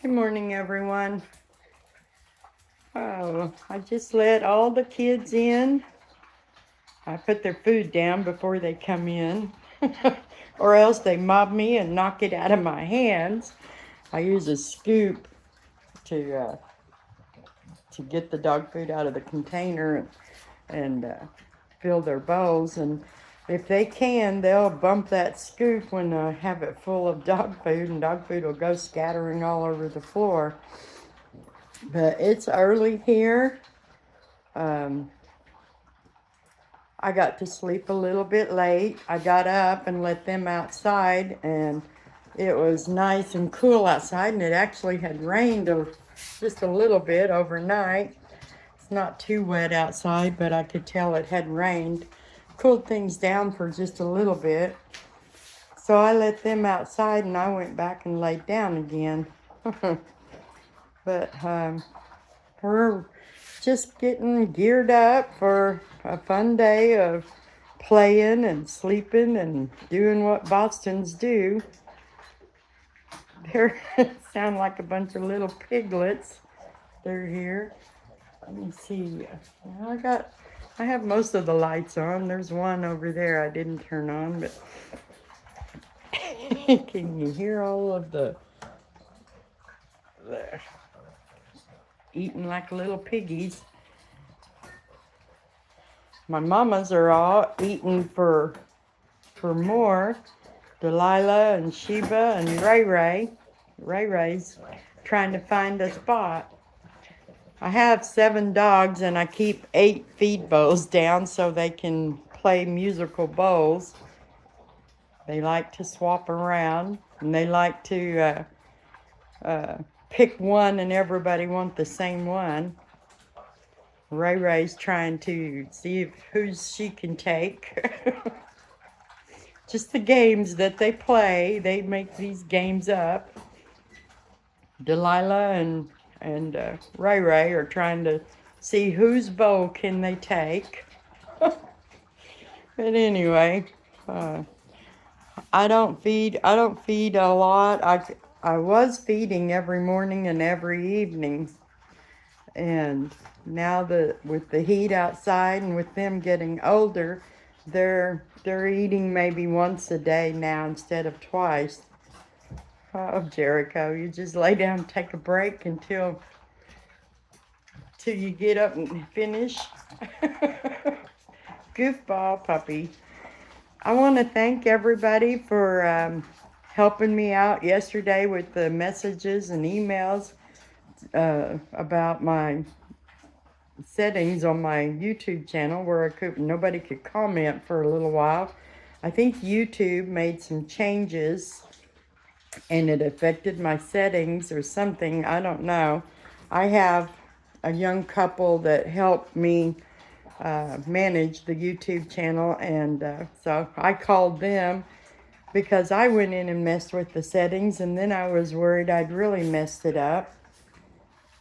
Good morning, everyone. Oh, I just let all the kids in. I put their food down before they come in, or else they mob me and knock it out of my hands. I use a scoop to get the dog food out of the container and fill their bowls. And if they can, they'll bump that scoop when I have it full of dog food, and dog food will go scattering all over the floor. But it's early here. I got to sleep a little bit late. I got up and let them outside, and it was nice and cool outside, and it actually had rained just a little bit overnight. It's not too wet outside, but I could tell it had rained. Cooled things down for just a little bit. So I let them outside, and I went back and laid down again. But we're just getting geared up for a fun day of playing and sleeping and doing what Bostons do. They sound like a bunch of little piglets. They're here. Let me see. I have most of the lights on. There's one over there I didn't turn on, but can you hear all of the eating like little piggies? My mamas are all eating for more. Delilah and Sheba and Ray Ray. Ray Ray's trying to find a spot. I have 7 dogs, and I keep 8 feed bowls down so they can play musical bowls. They like to swap around, and they like to pick one, and everybody want the same one. Ray Ray's trying to see whose she can take. Just the games that they play. They make these games up. Delilah and Ray Ray are trying to see whose bowl can they take. But anyway, I don't feed a lot. I was feeding every morning and every evening, and now with the heat outside and with them getting older, they're eating maybe once a day now instead of twice. Oh, Jericho, you just lay down and take a break until you get up and finish. Goofball puppy. I want to thank everybody for helping me out yesterday with the messages and emails about my settings on my YouTube channel, where nobody could comment for a little while. I think YouTube made some changes and it affected my settings or something. I don't know. I have a young couple that helped me manage the YouTube channel, and so I called them because I went in and messed with the settings, and then I was worried I'd really messed it up.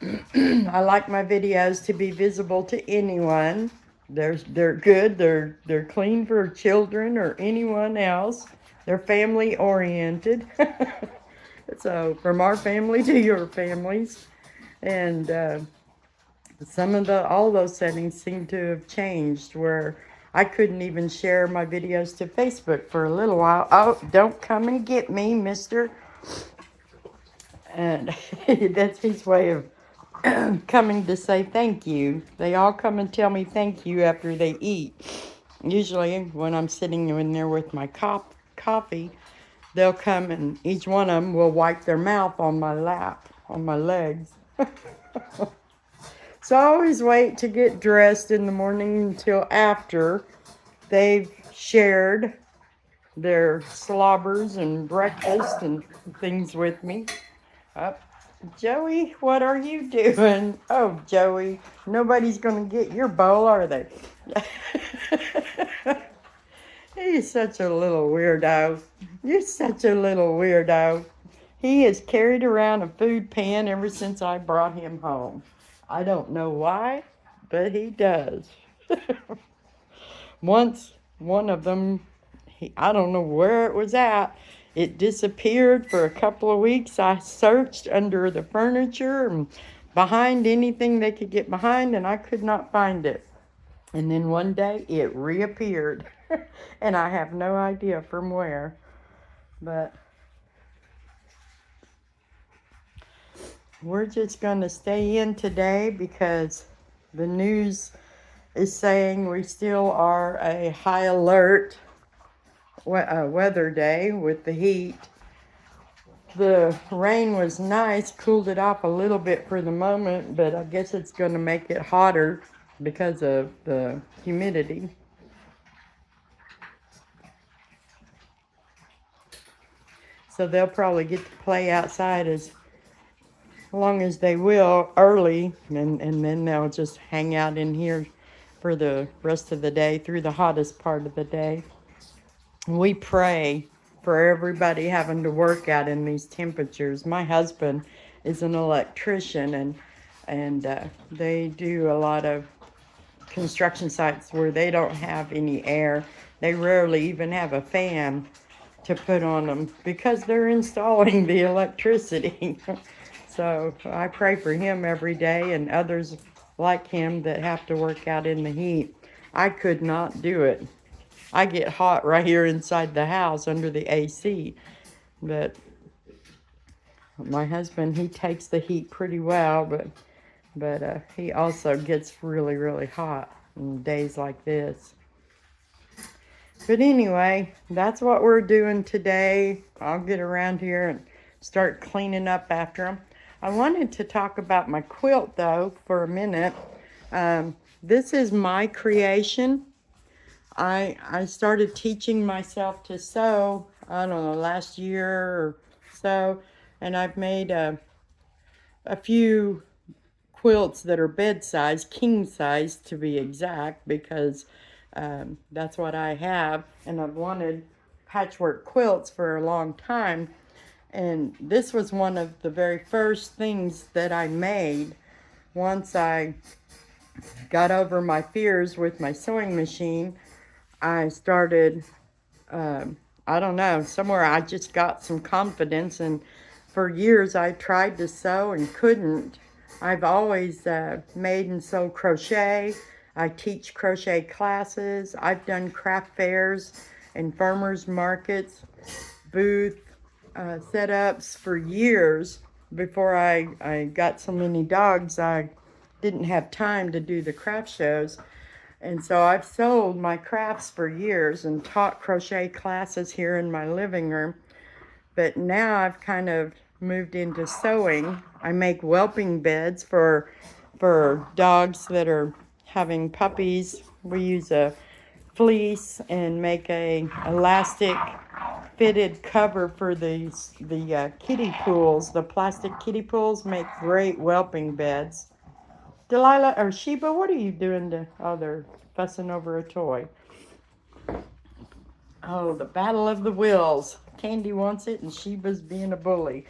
I like my videos to be visible to anyone. They're good. They're clean for children or anyone else. They're family oriented. So from our family to your families, and all those settings seem to have changed where I couldn't even share my videos to Facebook for a little while. Oh, don't come and get me, mister. And that's his way of coming to say thank you. They all come and tell me thank you after they eat. Usually when I'm sitting in there with my coffee, they'll come and each one of them will wipe their mouth on my lap, on my legs. So I always wait to get dressed in the morning until after they've shared their slobbers and breakfast and things with me. Up. Joey, what are you doing? Oh, Joey, nobody's going to get your bowl, are they? He's such a little weirdo. You're such a little weirdo. He has carried around a food pan ever since I brought him home. I don't know why, but he does. Once, one of them, I don't know where it was at, it disappeared for a couple of weeks. I searched under the furniture and behind anything they could get behind, and I could not find it. And then one day it reappeared, and I have no idea from where. But we're just going to stay in today because the news is saying we still are a high alert weather day with the heat. The rain was nice, cooled it off a little bit for the moment, but I guess it's going to make it hotter because of the humidity. So they'll probably get to play outside as long as they will early, and then they'll just hang out in here for the rest of the day through the hottest part of the day. We pray for everybody having to work out in these temperatures. My husband is an electrician, and they do a lot of construction sites where they don't have any air. They rarely even have a fan to put on them because they're installing the electricity. So I pray for him every day and others like him that have to work out in the heat. I could not do it. I get hot right here inside the house under the AC. But my husband, he takes the heat pretty well, but he also gets really, really hot on days like this. But anyway, that's what we're doing today. I'll get around here and start cleaning up after them. I wanted to talk about my quilt, though, for a minute. This is my creation. I started teaching myself to sew, I don't know, last year or so. And I've made a few quilts that are bed size, king size to be exact, because that's what I have. And I've wanted patchwork quilts for a long time. And this was one of the very first things that I made once I got over my fears with my sewing machine. I started, I don't know, somewhere I just got some confidence, and for years I tried to sew and couldn't. I've always made and sold crochet. I teach crochet classes. I've done craft fairs and farmers markets, booth setups for years. Before I got so many dogs, I didn't have time to do the craft shows. And so I've sold my crafts for years and taught crochet classes here in my living room. But now I've kind of moved into sewing. I make whelping beds for dogs that are having puppies. We use a fleece and make a elastic fitted cover for the kiddie pools. The plastic kiddie pools make great whelping beds. Delilah or Sheba, what are you doing to? Oh, they're fussing over a toy. Oh, the battle of the wills. Candy wants it and Sheba's being a bully.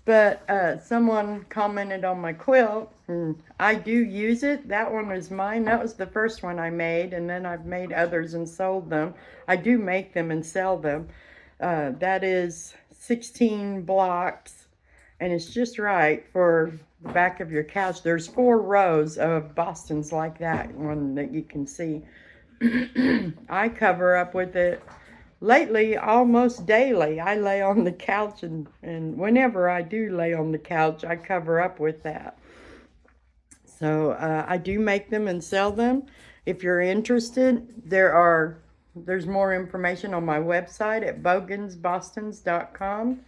But someone commented on my quilt, and I do use it. That one was mine. That was the first one I made, and then I've made others and sold them. I do make them and sell them. That is 16 blocks, and it's just right for the back of your couch. There's 4 rows of Bostons like that one that you can see. I cover up with it lately almost daily. I lay on the couch, and whenever I do lay on the couch, I cover up with that. So I do make them and sell them. If you're interested, there's more information on my website at bogansbostons.com,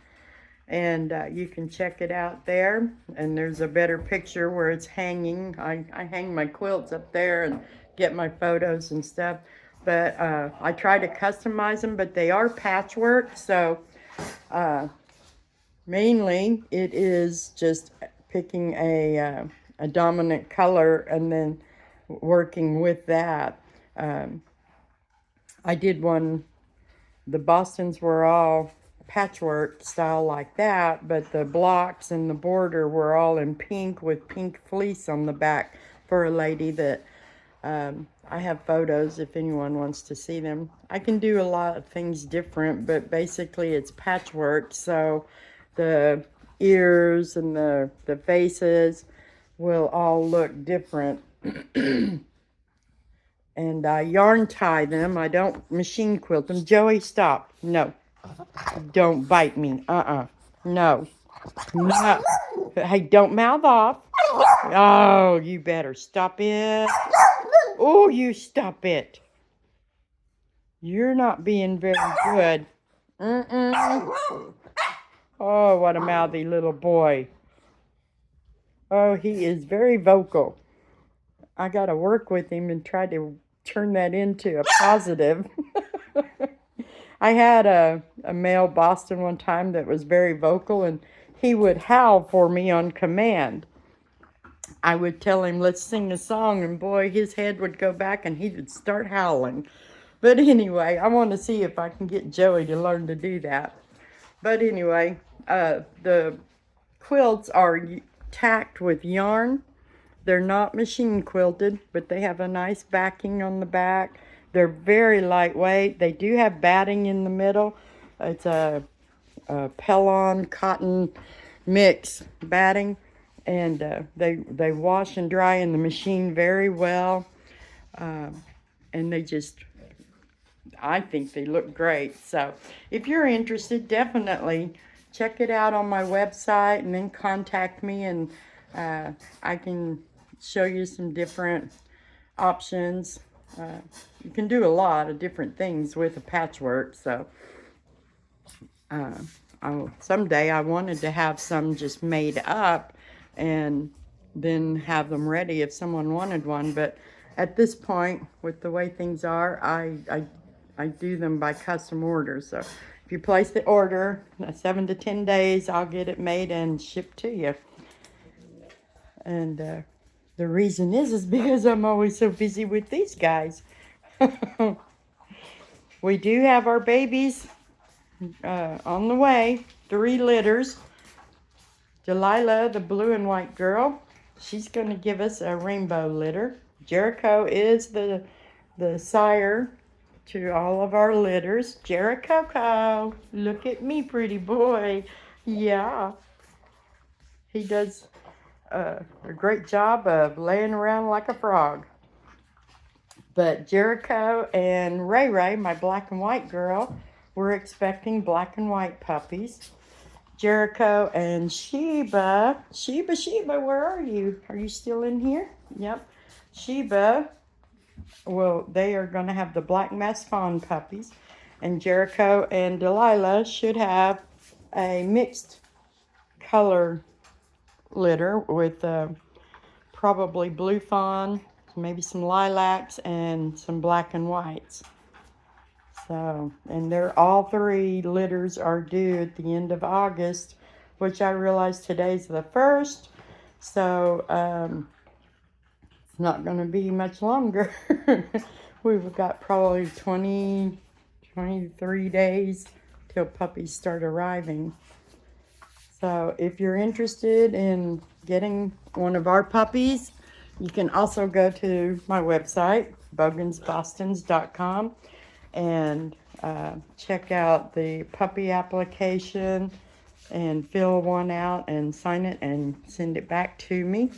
and you can check it out there. And there's a better picture where it's hanging. I hang my quilts up there and get my photos and stuff. But I try to customize them, but they are patchwork. So mainly it is just picking a dominant color and then working with that. I did one, the Bostons were all patchwork style like that, but the blocks and the border were all in pink with pink fleece on the back for a lady that I have photos if anyone wants to see them. I can do a lot of things different, but basically it's patchwork. So the ears and the faces will all look different. And I yarn tie them. I don't machine quilt them. Joey, stop. No. Don't bite me. No. No. Hey, don't mouth off. Oh, you better stop it. Oh, you stop it. You're not being very good. Oh, what a mouthy little boy. Oh, he is very vocal. I got to work with him and try to turn that into a positive. I had a male Boston one time that was very vocal, and he would howl for me on command. I would tell him, let's sing a song, and boy, his head would go back and he would start howling. But anyway, I want to see if I can get Joey to learn to do that. But anyway, the quilts are tacked with yarn. They're not machine quilted, but they have a nice backing on the back. They're very lightweight. They do have batting in the middle. It's a Pellon cotton mix batting, and they wash and dry in the machine very well. And they just, I think they look great. So if you're interested, definitely check it out on my website and then contact me, and I can show you some different options. You can do a lot of different things with a patchwork. So someday I wanted to have some just made up and then have them ready if someone wanted one. But at this point, with the way things are, I do them by custom order. So if you place the order, 7 to 10 days, I'll get it made and shipped to you. And the reason is because I'm always so busy with these guys. We do have our babies on the way. 3 litters. Delilah, the blue and white girl, she's going to give us a rainbow litter. Jericho is the sire to all of our litters. Jericho, look at me, pretty boy. Yeah. He does a great job of laying around like a frog. But Jericho and Ray Ray, my black and white girl, we're expecting black and white puppies. Jericho and Sheba, where are you? Are you still in here? Yep. Sheba, well, they are going to have the black mass fawn puppies. And Jericho and Delilah should have a mixed color litter with probably blue fawn, maybe some lilacs, and some black and whites. So, and they're all 3 litters are due at the end of August, which I realize today's the 1st. So, it's not going to be much longer. We've got probably 23 days till puppies start arriving. So if you're interested in getting one of our puppies, you can also go to my website, bogansbostons.com, and check out the puppy application and fill one out and sign it and send it back to me.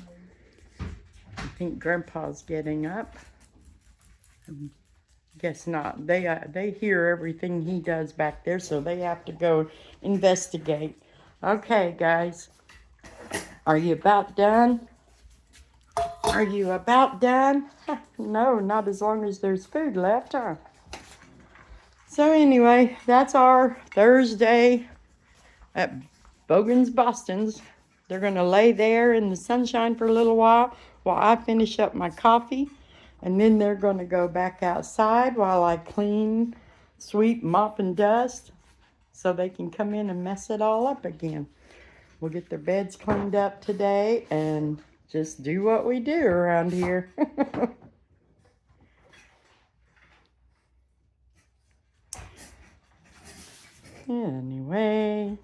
I think Grandpa's getting up. Guess not. They hear everything he does back there, so they have to go investigate. Okay, guys. Are you about done? Are you about done? No, not as long as there's food left, huh? So anyway, that's our Thursday at Bogan's Boston's. They're going to lay there in the sunshine for a little while I finish up my coffee. And then they're going to go back outside while I clean, sweep, mop, and dust, so they can come in and mess it all up again. We'll get their beds cleaned up today and just do what we do around here. Anyway,